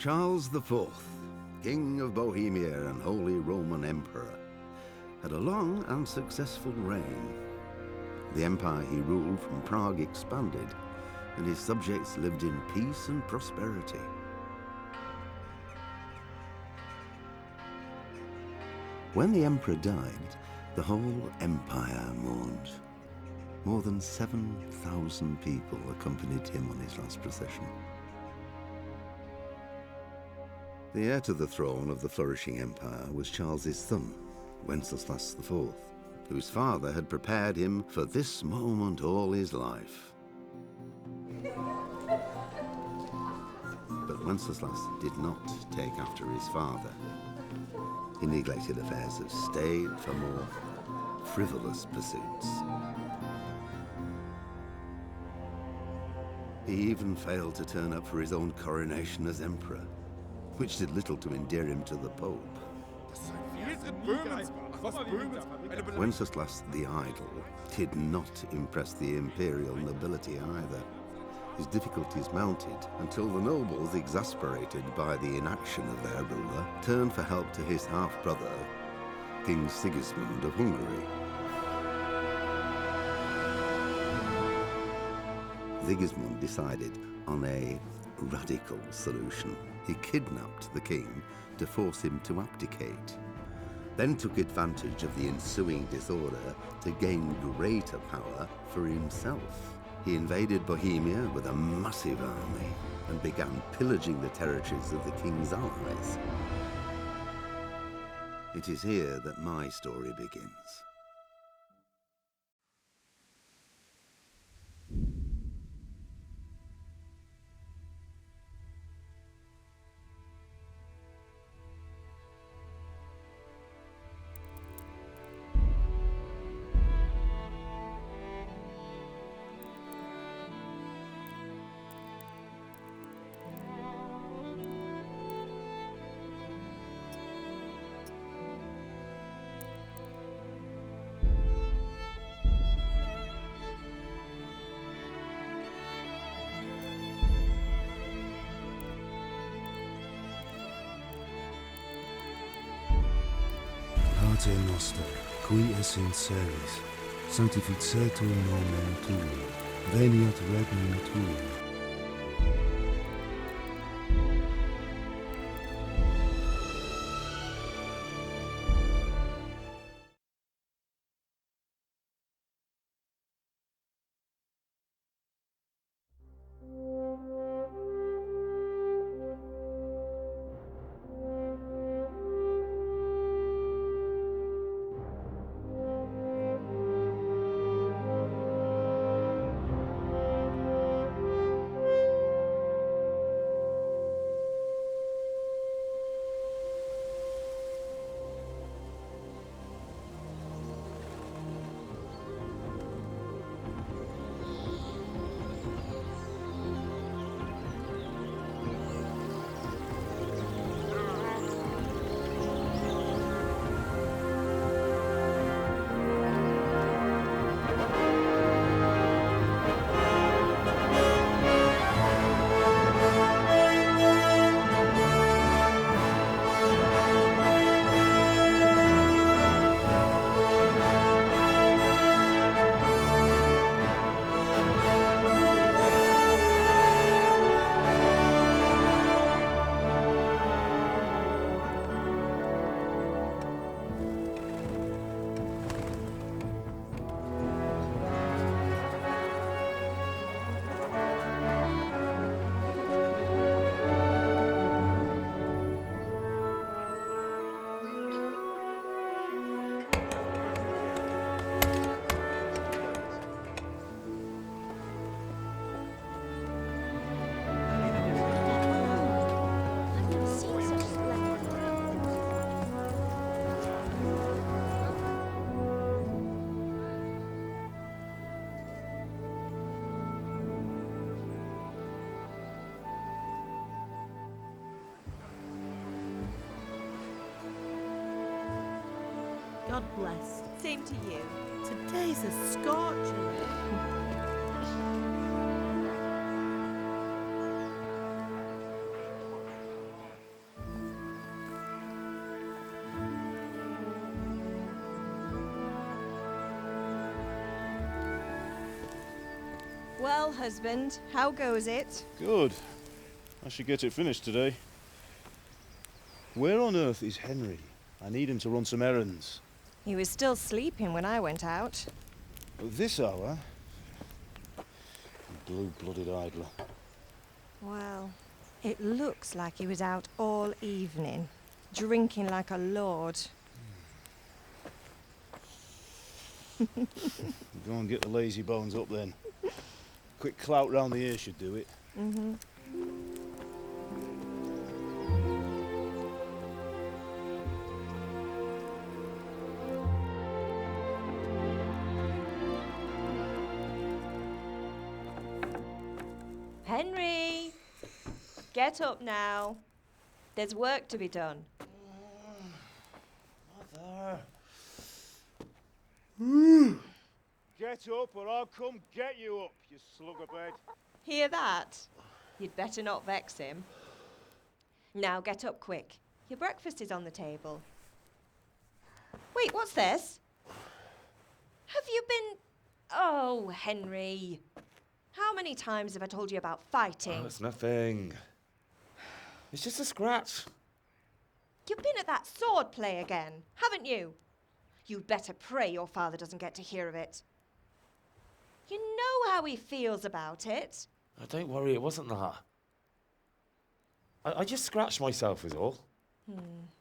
Charles IV, King of Bohemia and Holy Roman Emperor, had a long and successful reign. The empire he ruled from Prague expanded, and his subjects lived in peace and prosperity. When the emperor died, the whole empire mourned. More than 7,000 people accompanied him on his last procession. The heir to the throne of the flourishing empire was Charles's son, Wenceslas IV, whose father had prepared him for this moment all his life. But Wenceslas did not take after his father. He neglected affairs of state for more frivolous pursuits. He even failed to turn up for his own coronation as emperor, which did little to endear him to the Pope. Wenceslas the Idle did not impress the imperial nobility either. His difficulties mounted until the nobles, exasperated by the inaction of their ruler, turned for help to his half-brother, King Sigismund of Hungary. Sigismund decided on a radical solution. He kidnapped the king to force him to abdicate, then took advantage of the ensuing disorder to gain greater power for himself. He invaded Bohemia with a massive army and began pillaging the territories of the king's allies. It is here that my story begins. Pater noster, qui es in celis, sanctificetur nomen tuum, veniat regnum tuum. God bless. Same to you. Today's a scorcher. Well, husband, how goes it? Good. I should get it finished today. Where on earth is Henry? I need him to run some errands. He was still sleeping when I went out. At this hour? Blue-blooded idler. Well, it looks like he was out all evening, drinking like a lord. Go and get the lazy bones up then. Quick clout round the ear should do it. Mm-hmm. Henry! Get up now. There's work to be done. Mother! Get up or I'll come get you up, you slugabed. Hear that? You'd better not vex him. Now get up quick. Your breakfast is on the table. Wait, what's this? Have you been... Oh, Henry. How many times have I told you about fighting? Oh, it's nothing. It's just a scratch. You've been at that sword play again, haven't you? You'd better pray your father doesn't get to hear of it. You know how he feels about it. Oh, don't worry, it wasn't that. I just scratched myself is all.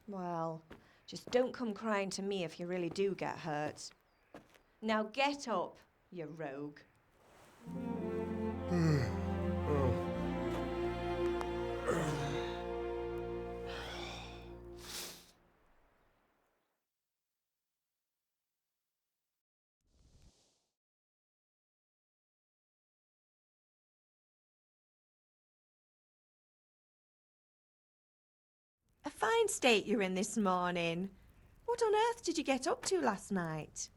Well, just don't come crying to me if you really do get hurt. Now get up, you rogue. A fine state you're in this morning. What on earth did you get up to last night?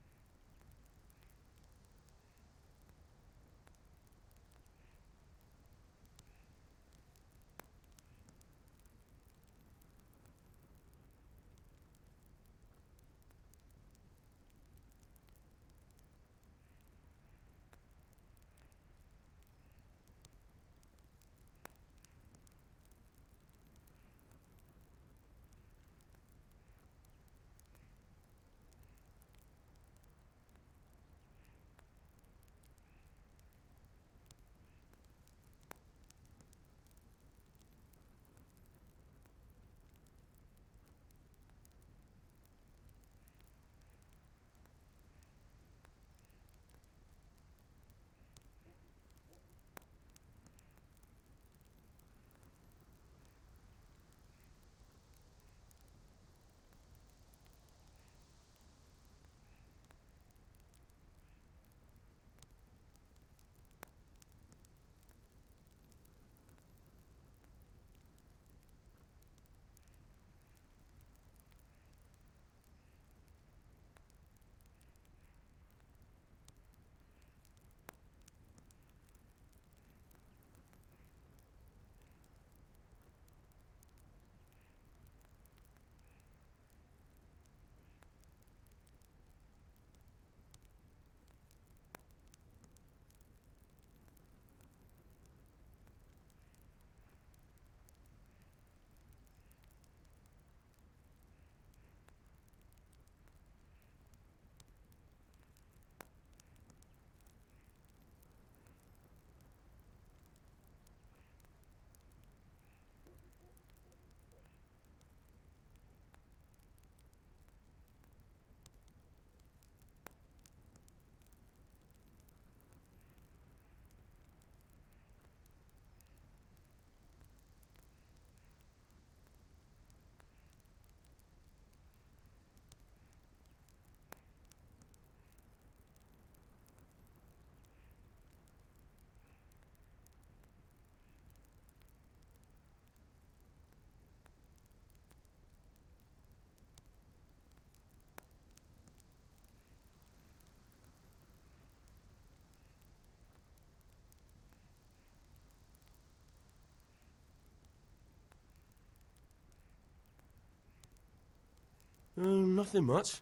Nothing much.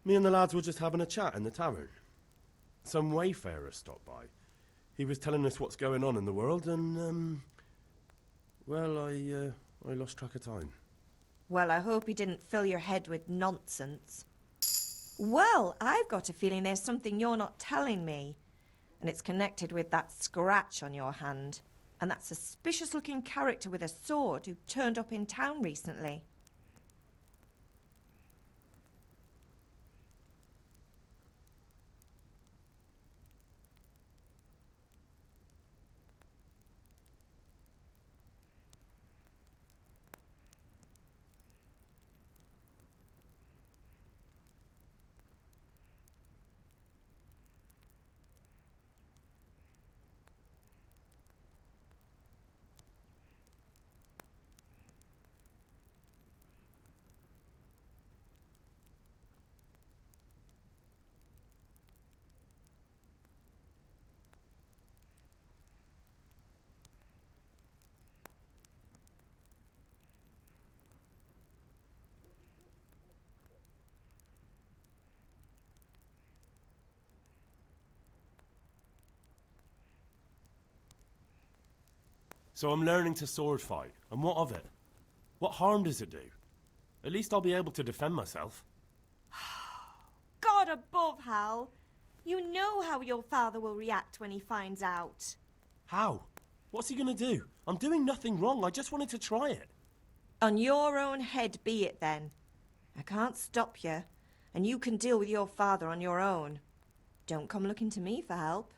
Me and the lads were just having a chat in the tavern. Some wayfarer stopped by. He was telling us what's going on in the world, and, well, I lost track of time. Well, I hope he didn't fill your head with nonsense. Well, I've got a feeling there's something you're not telling me. And it's connected with that scratch on your hand. And that suspicious-looking character with a sword who turned up in town recently. So I'm learning to sword fight, and what of it? What harm does it do? At least I'll be able to defend myself. God above, Hal. You know how your father will react when he finds out. How? What's he gonna do? I'm doing nothing wrong, I just wanted to try it. On your own head be it then. I can't stop you, and you can deal with your father on your own. Don't come looking to me for help.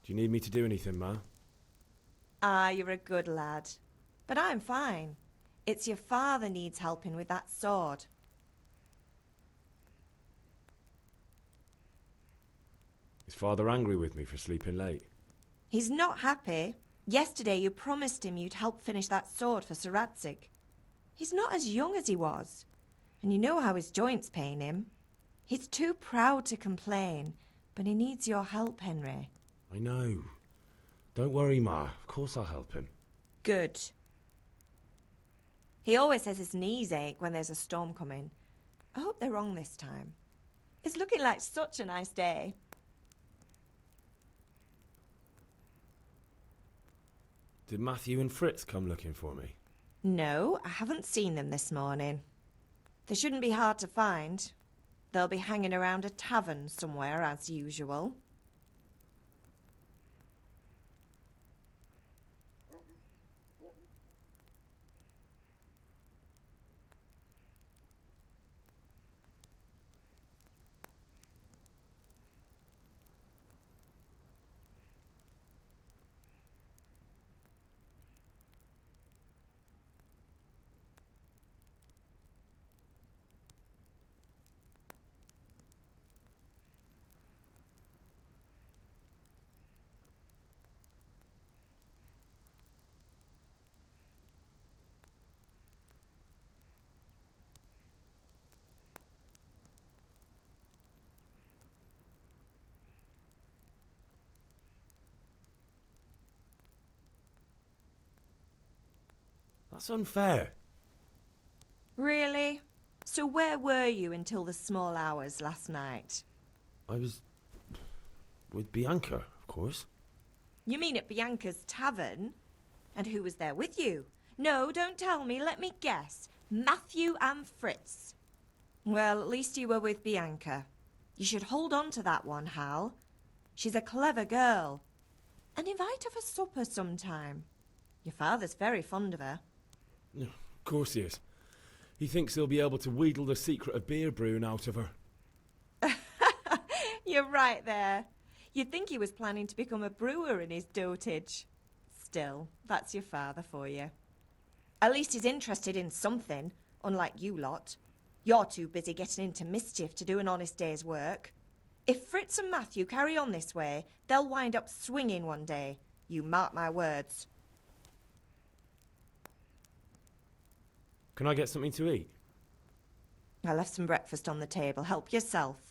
Do you need me to do anything, Ma? Ah, you're a good lad. But I'm fine. It's your father needs helping with that sword. Is Father angry with me for sleeping late? He's not happy. Yesterday you promised him you'd help finish that sword for Sir Radzig. He's not as young as he was. And you know how his joints pain him. He's too proud to complain, but he needs your help, Henry. I know. Don't worry, Ma. Of course I'll help him. Good. He always says his knees ache when there's a storm coming. I hope they're wrong this time. It's looking like such a nice day. Did Matthew and Fritz come looking for me? No, I haven't seen them this morning. They shouldn't be hard to find. They'll be hanging around a tavern somewhere as usual. That's unfair. Really? So where were you until the small hours last night? I was with Bianca, of course. You mean at Bianca's tavern? And who was there with you? No, don't tell me, let me guess. Matthew and Fritz. Well, at least you were with Bianca. You should hold on to that one, Hal. She's a clever girl. And invite her for supper sometime. Your father's very fond of her. Of course he is. He thinks he'll be able to wheedle the secret of beer brewing out of her. You're right there. You'd think he was planning to become a brewer in his dotage. Still, that's your father for you. At least he's interested in something, unlike you lot. You're too busy getting into mischief to do an honest day's work. If Fritz and Matthew carry on this way, they'll wind up swinging one day, You mark my words. Can I get something to eat? I left some breakfast on the table. Help yourself.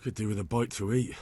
I could do with a bite to eat.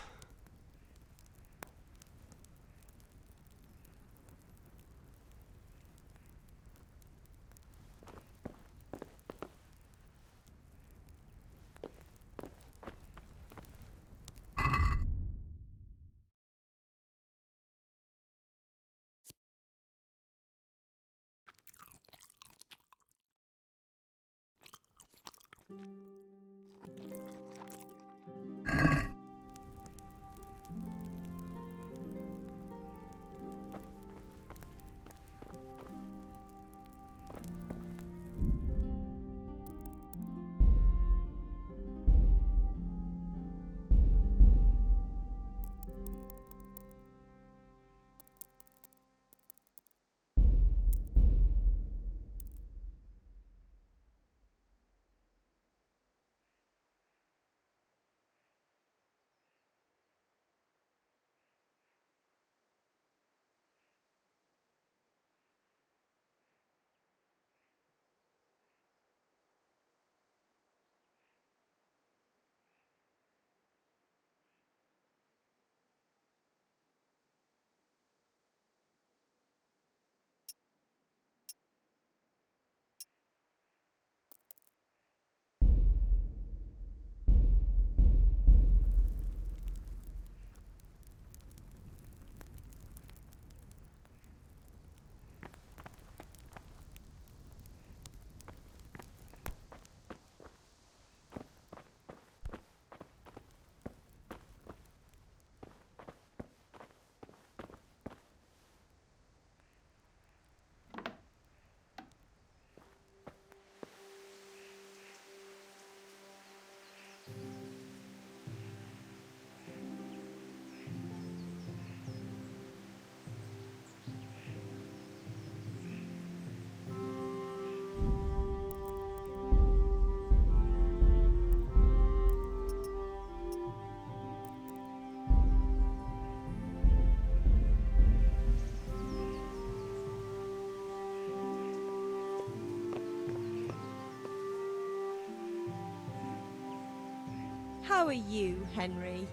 How are you, Henry?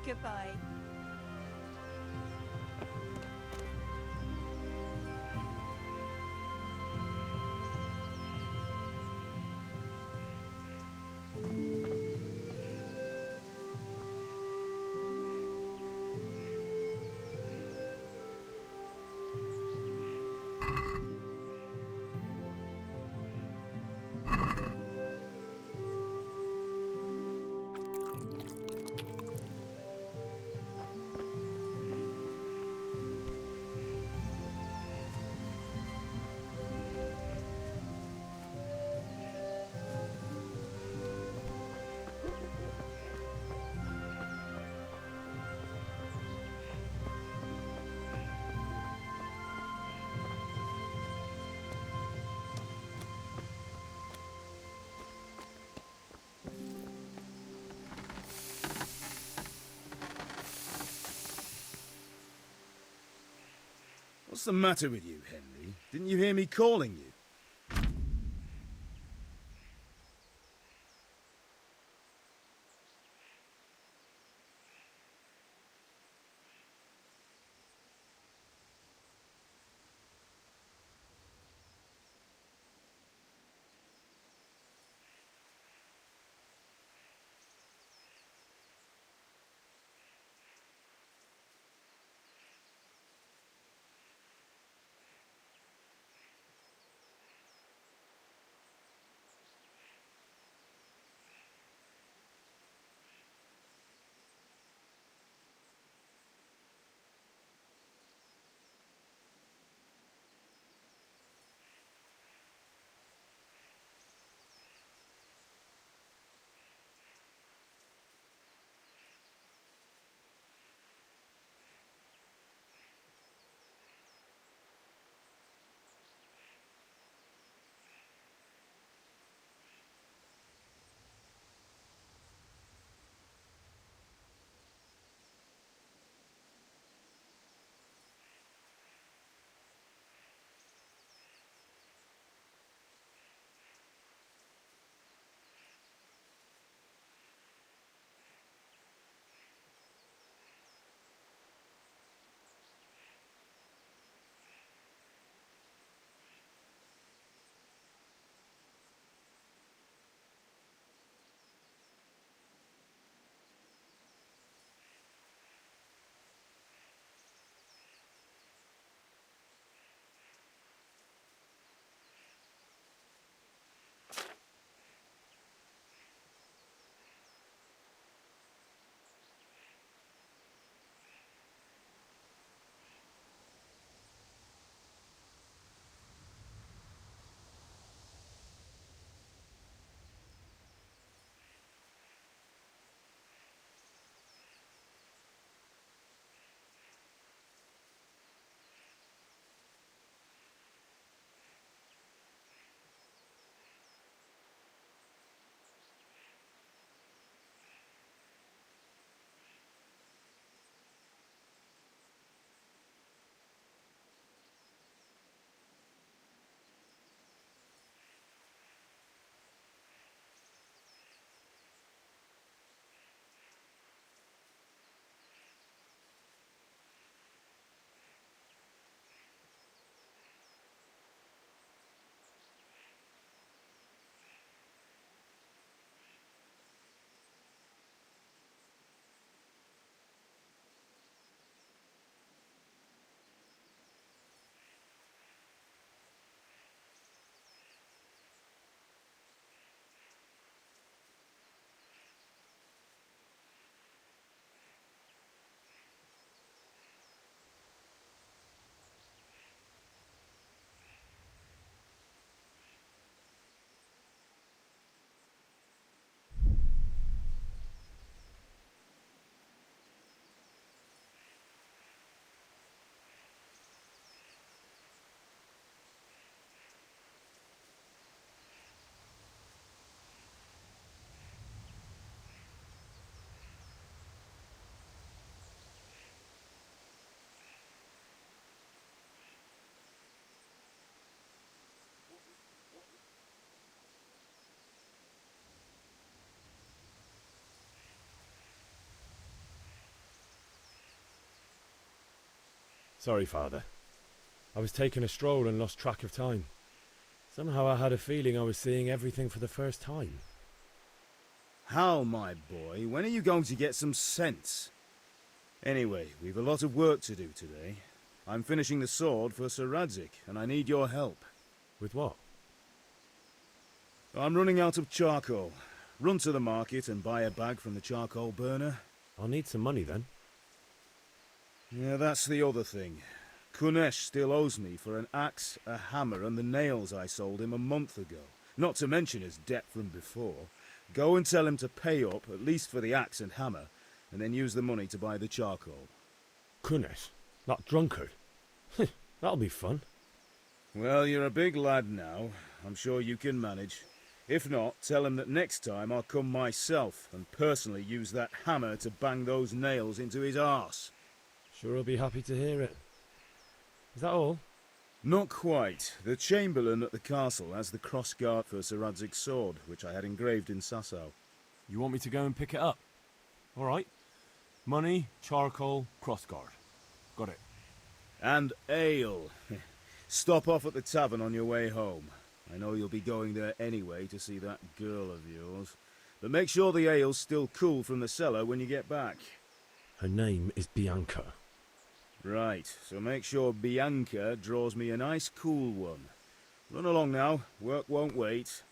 Goodbye. What's the matter with you, Henry? Didn't you hear me calling you? Sorry, Father. I was taking a stroll and lost track of time. Somehow I had a feeling I was seeing everything for the first time. Hal, my boy, when are you going to get some sense? Anyway, we've a lot of work to do today. I'm finishing the sword for Sir Radzig, and I need your help. With what? I'm running out of charcoal. Run to the market and buy a bag from the charcoal burner. I'll need some money then. Yeah, that's the other thing. Kunesh still owes me for an axe, a hammer, and the nails I sold him a month ago. Not to mention his debt from before. Go and tell him to pay up, at least for the axe and hammer, and then use the money to buy the charcoal. Kunesh? That drunkard? That'll be fun. Well, you're a big lad now. I'm sure you can manage. If not, tell him that next time I'll come myself and personally use that hammer to bang those nails into his arse. Sure, I'll be happy to hear it. Is that all? Not quite. The Chamberlain at the castle has the crossguard for Sir Radzig's sword, which I had engraved in Sasau. You want me to go and pick it up? All right. Money, charcoal, crossguard. Got it. And ale. Stop off at the tavern on your way home. I know you'll be going there anyway to see that girl of yours. But make sure the ale's still cool from the cellar when you get back. Her name is Bianca. Right, so make sure Bianca draws me a nice cool one. Run along now, work won't wait.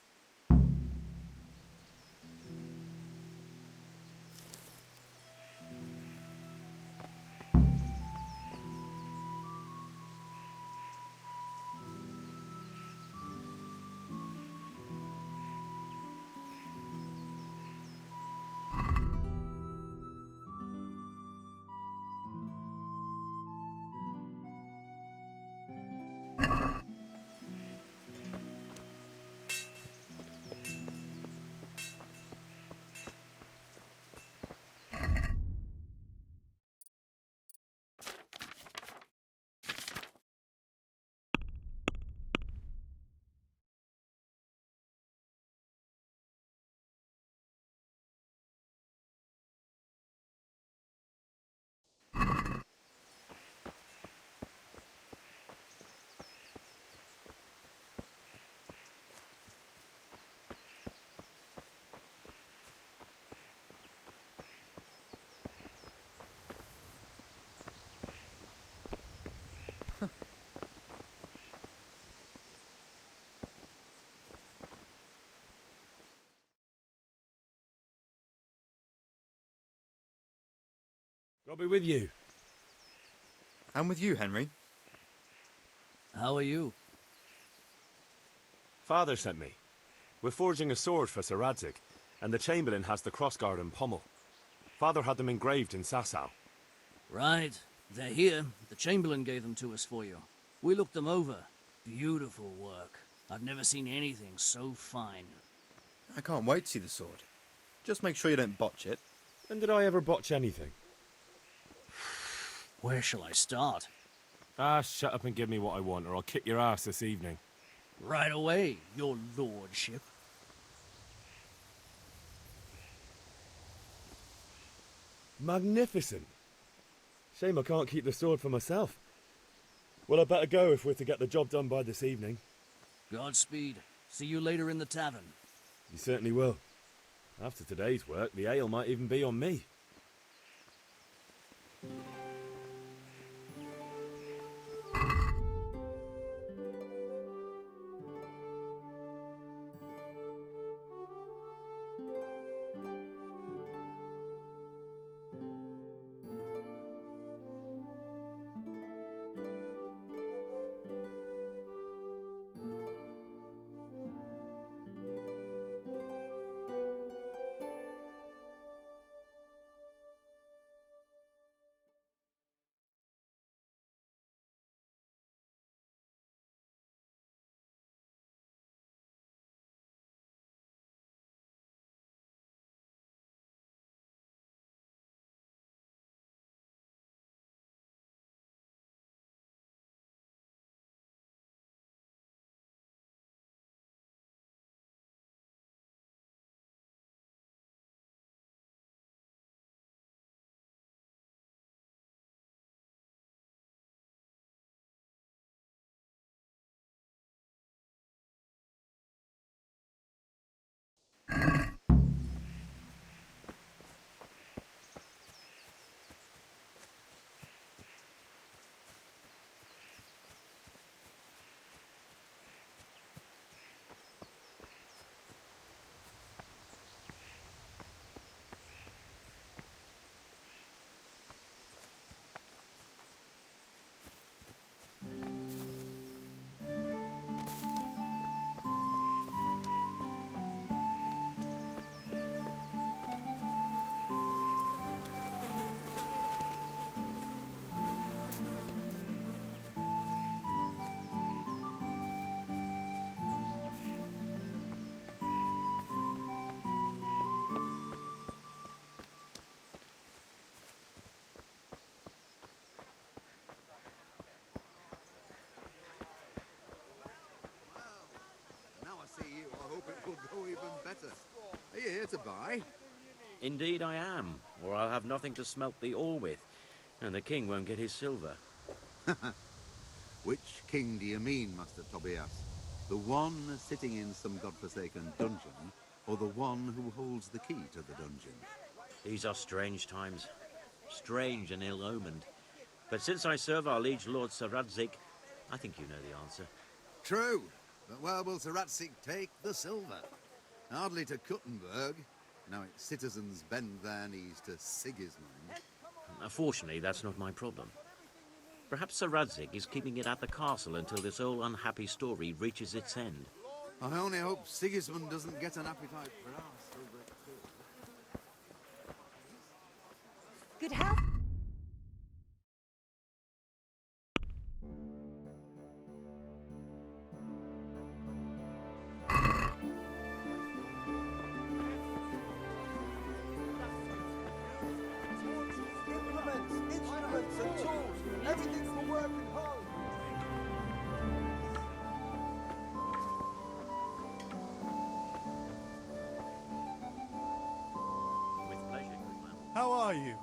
I'll be with you. I'm with you, Henry. How are you? Father sent me. We're forging a sword for Sir Radzig, and the Chamberlain has the crossguard and pommel. Father had them engraved in Sasau. Right. They're here. The Chamberlain gave them to us for you. We looked them over. Beautiful work. I've never seen anything so fine. I can't wait to see the sword. Just make sure you don't botch it. When did I ever botch anything? Where shall I start? Shut up and give me what I want, or I'll kick your ass this evening. Right away, your lordship. Magnificent. Shame I can't keep the sword for myself. Well, I better go if we're to get the job done by this evening. Godspeed. See you later in the tavern. You certainly will. After today's work, the ale might even be on me. you here to buy? Indeed I am, or I'll have nothing to smelt the ore with, and the king won't get his silver. Which king do you mean, Master Tobias? The one sitting in some godforsaken dungeon, or the one who holds the key to the dungeon? These are strange times, strange and ill-omened. But since I serve our liege lord Sir Radzig, I think you know the answer. True, but where will Sir Ratzik take the silver? Hardly to Kuttenberg. Now its citizens bend their knees to Sigismund. Fortunately, that's not my problem. Perhaps Sir Radzig is keeping it at the castle until this old unhappy story reaches its end. I only hope Sigismund doesn't get an appetite for our silver too. Good health. Implements, instruments and tools. Everything for work and home. With pleasure, good man. How are you?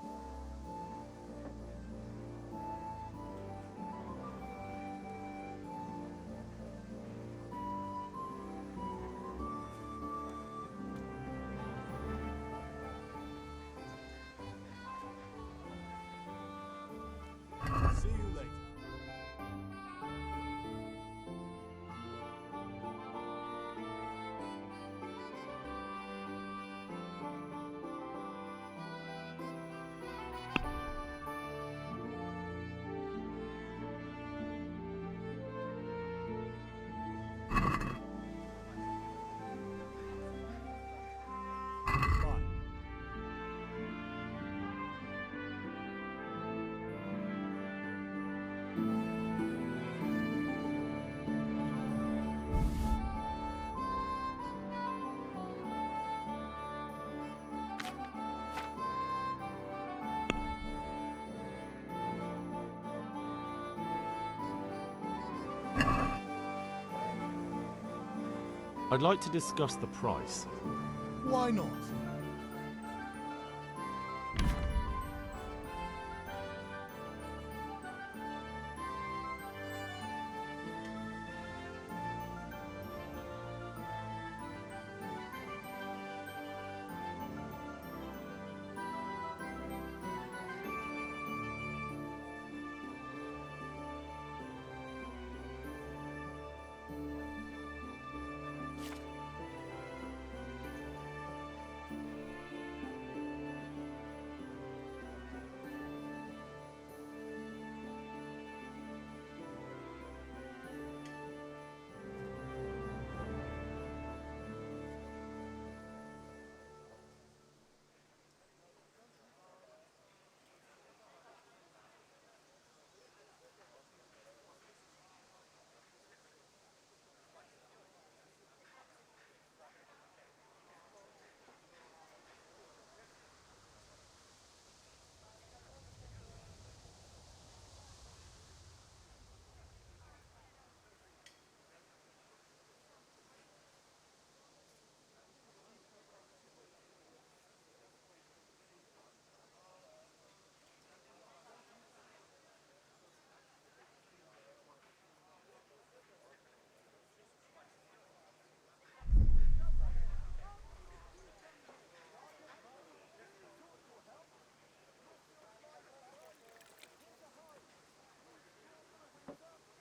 See you later. Bye. I'd like to discuss the price. Why not?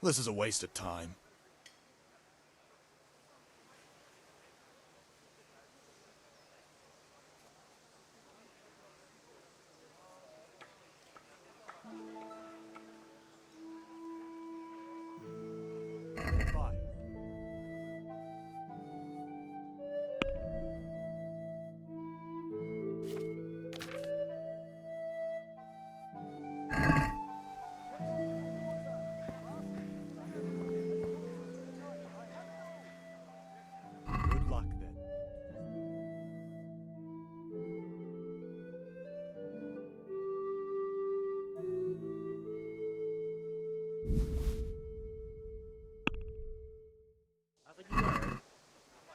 This is a waste of time. Bye. Good luck then. Haven't you heard?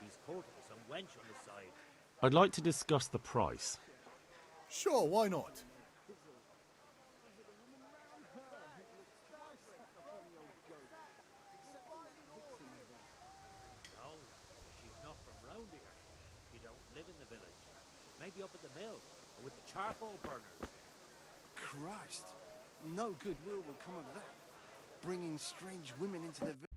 He's courting some wench on the side. I'd like to discuss the price. Sure, why not? No, she's not from round here. She don't live in the village. Maybe up at the mill, or with the charcoal burners. Christ, no goodwill will come of that. Bringing strange women into the village.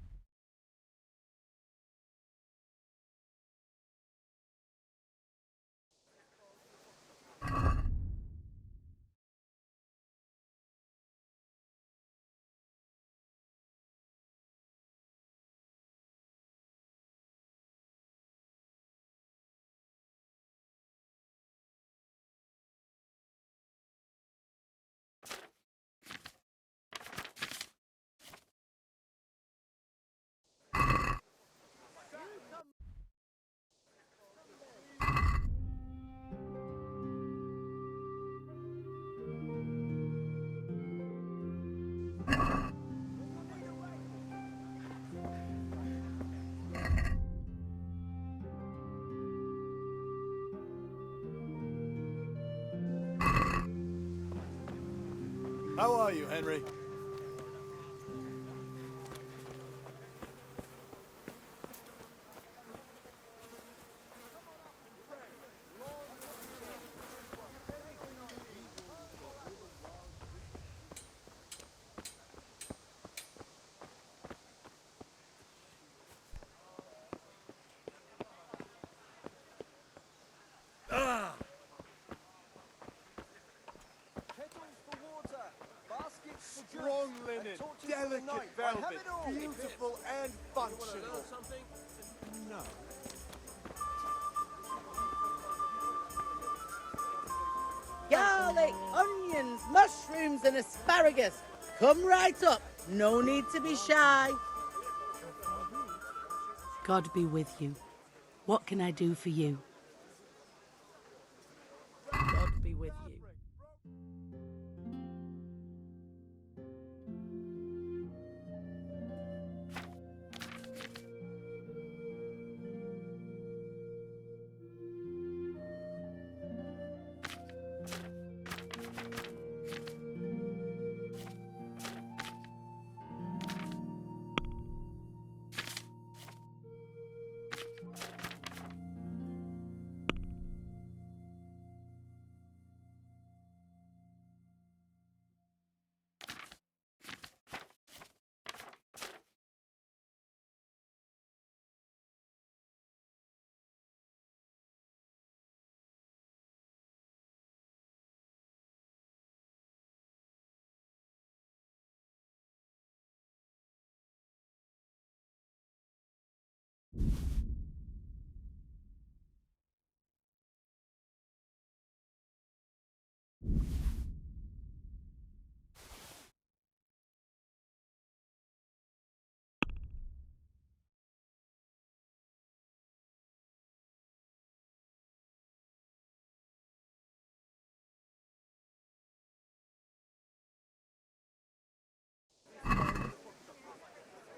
How are you, Henry? Strong linen, delicate velvet, beautiful and functional. No. Garlic, onions, mushrooms and asparagus. Come right up. No need to be shy. God be with you. What can I do for you? God be with you.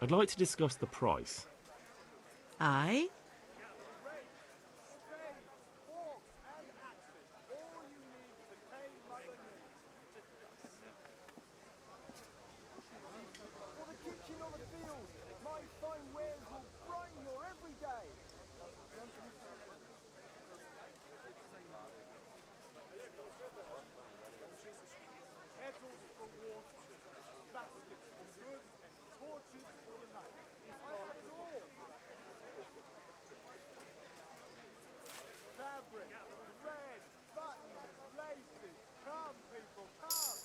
I'd like to discuss the price. Aye?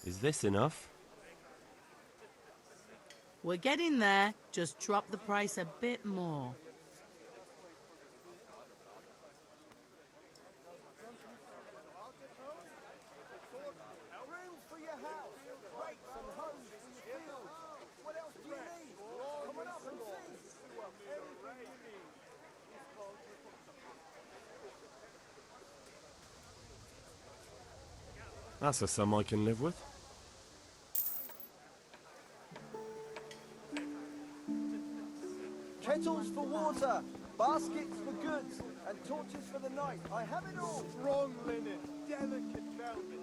Is this enough? We're getting there. Just drop the price a bit more. Room for your house, rakes and hoes for your fields. What else do you need? Come on up and see. That's a sum I can live with. Kettles for water, Baskets for goods and torches for the night. I have it all. Strong linen, delicate velvet.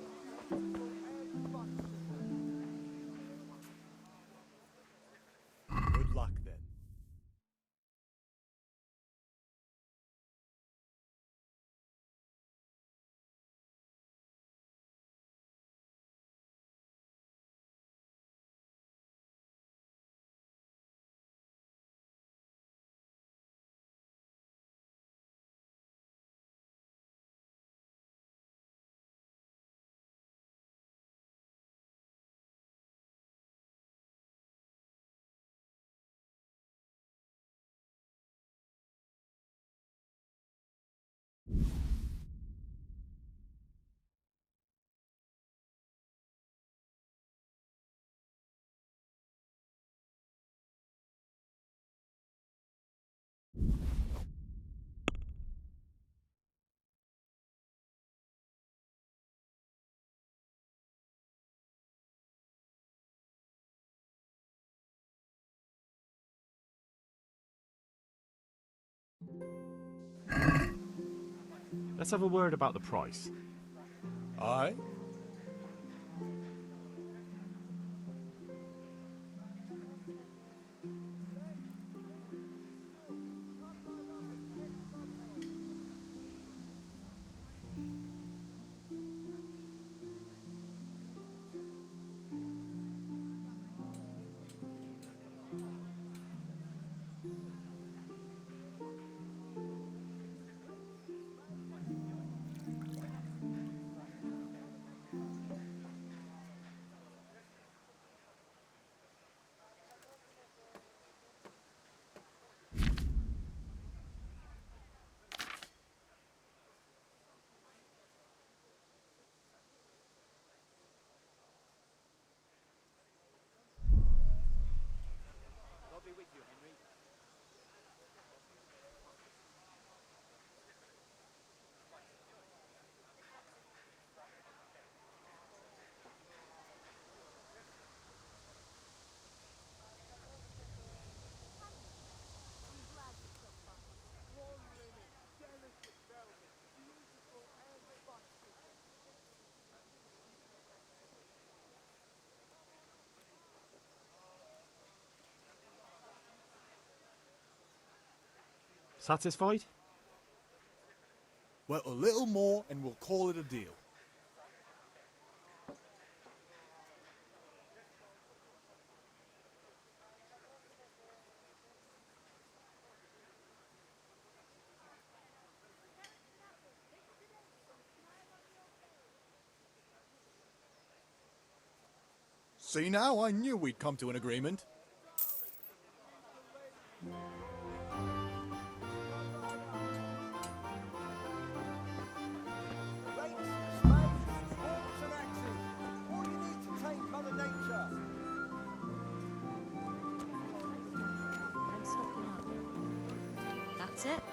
Good luck then. Let's have a word about the price. Aye? Satisfied? Well, a little more and we'll call it a deal. See now, I knew we'd come to an agreement. That's it.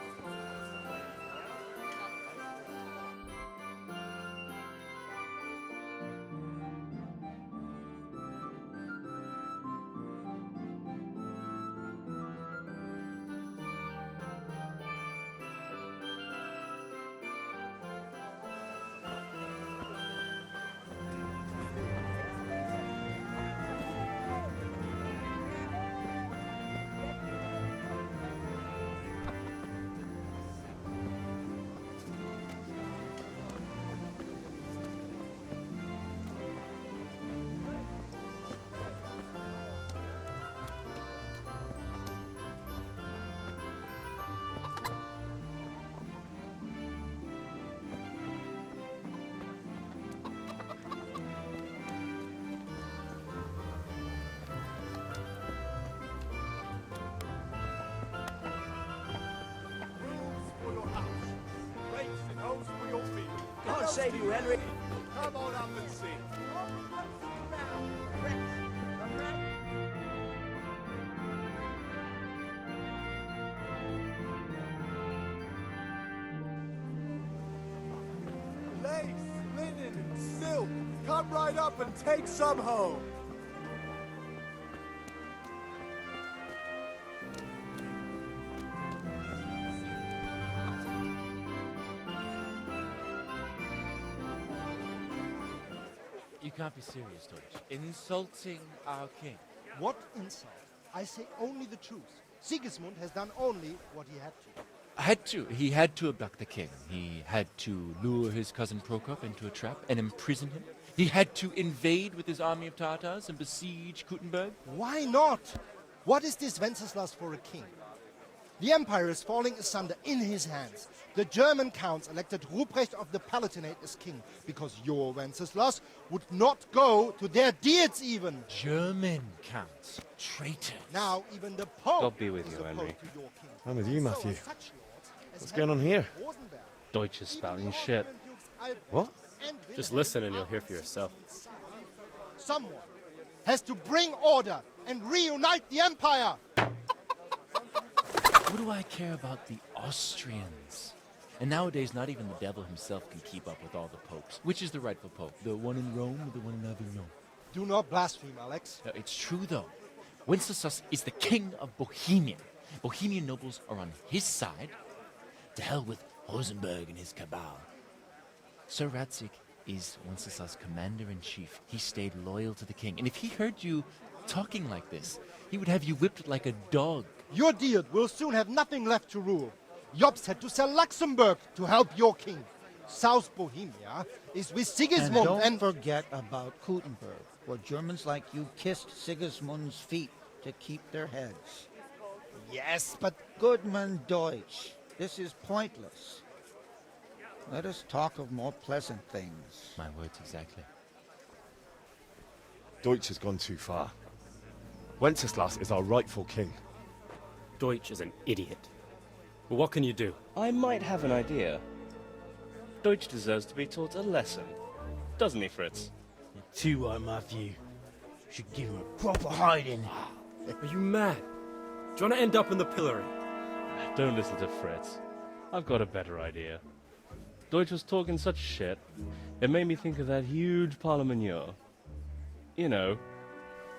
God save you, Henry. Come on up and see. Lace, linen, and silk. Come right up and take some home. You can't be serious, Deutsch. Insulting our king. What insult? I say only the truth. Sigismund has done only what he had to. He had to abduct the king. He had to lure his cousin Prokop into a trap and imprison him. He had to invade with his army of Tatars and besiege Kuttenberg. Why not? What is this Wenceslas for a king? The empire is falling asunder in his hands. The German counts elected Ruprecht of the Palatinate as king because your Wenceslas would not go to their deeds even. German counts. Traitors. Now even the Pope God be with is you, opposed Henry. to your king. I'm with you, Matthew. So such lords as What's going on here? Rosenberg, Deutsch is spouting shit. What? Just listen and you'll hear for yourself. someone has to bring order and reunite the empire. What do I care about the Austrians? And nowadays, not even the devil himself can keep up with all the popes. Which is the rightful pope? The one in Rome or the one in Avignon? Do not blaspheme, Alex. No, it's true, though. Wenceslas is the king of Bohemia. Bohemian nobles are on his side. To hell with Rosenberg and his cabal. Sir Radzik is Wenceslas' commander-in-chief. He stayed loyal to the king. And if he heard you talking like this, he would have you whipped like a dog. Your Diet will soon have nothing left to rule. Jobst had to sell Luxembourg to help your king. South Bohemia is with Sigismund and don't forget about Kuttenberg, where Germans like you kissed Sigismund's feet to keep their heads. Yes, but... Goodman Deutsch, this is pointless. Let us talk of more pleasant things. My words exactly. Deutsch has gone too far. Wenceslas is our rightful king. Deutsch is an idiot. But what can you do? I might have an idea. Deutsch deserves to be taught a lesson. Doesn't he, Fritz? You're too right, Matthew. Should give him a proper hiding. Are you mad? Do you want to end up in the pillory? Don't listen to Fritz. I've got a better idea. Deutsch was talking such shit, it made me think of that huge parliament. You know,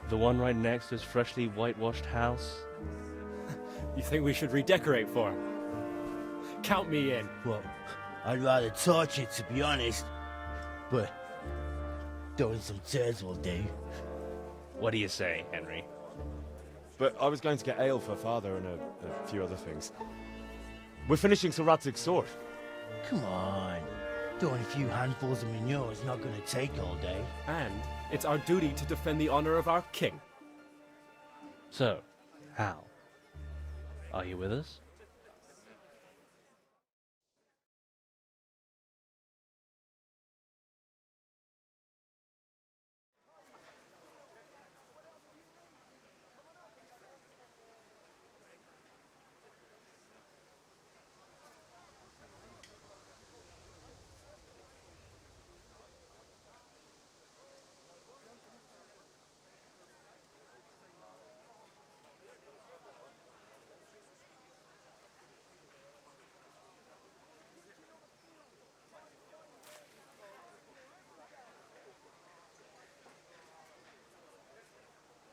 the one right next to his freshly whitewashed house. You think we should redecorate for him? Count me in. Well, I'd rather torch it, to be honest. But throwing some turds will do. What do you say, Henry? But I was going to get ale for father and a few other things. We're finishing Sir Radzig's sword. Come on. Throwing a few handfuls of manure is not going to take all day. And it's our duty to defend the honor of our king. So, Hal, are you with us?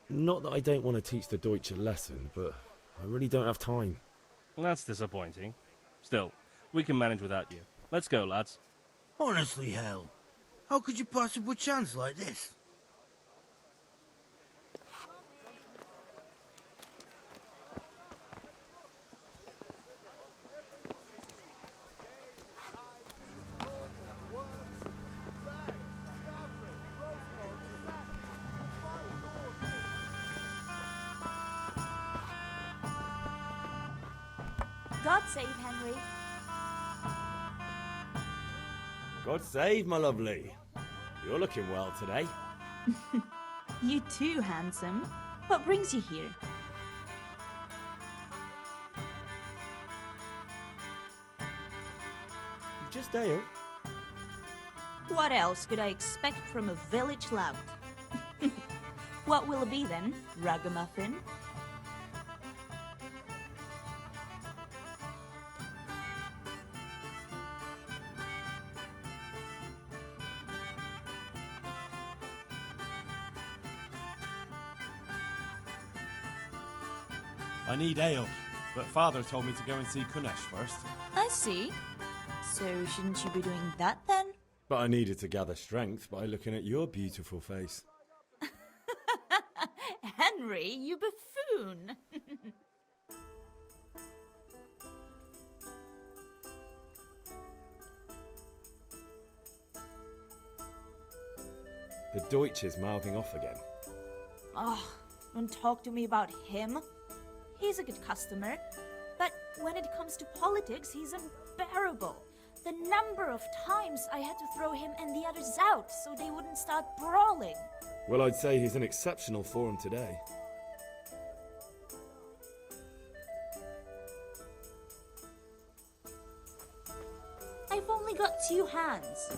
Not that I don't want to teach the Deutsch a lesson, but I really don't have time. Well, that's disappointing. Still, we can manage without you. Let's go, lads. Honestly, Hal, how could you possibly chance like this? God save Henry. God save, my lovely. You're looking well today. You too, handsome. What brings you here? Just ale. What else could I expect from a village lout? What will it be then, ragamuffin? I need ale, but Father told me to go and see Kunesh first. I see. So shouldn't you be doing that then? But I needed to gather strength by looking at your beautiful face. Henry, you buffoon! The Deutsch is mouthing off again. Oh, don't talk to me about him. He's a good customer, but when it comes to politics, he's unbearable. The number of times I had to throw him and the others out so they wouldn't start brawling. Well, I'd say he's in exceptional form today. I've only got 2 hands.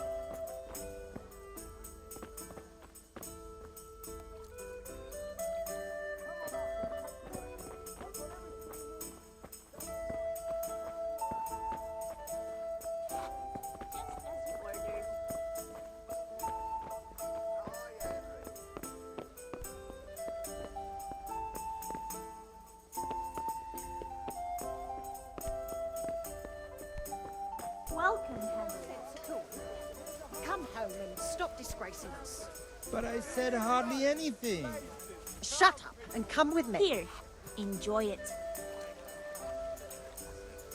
Welcome, Henry. Come home and stop disgracing us. But I said hardly anything. Shut up and come with me. Here, enjoy it.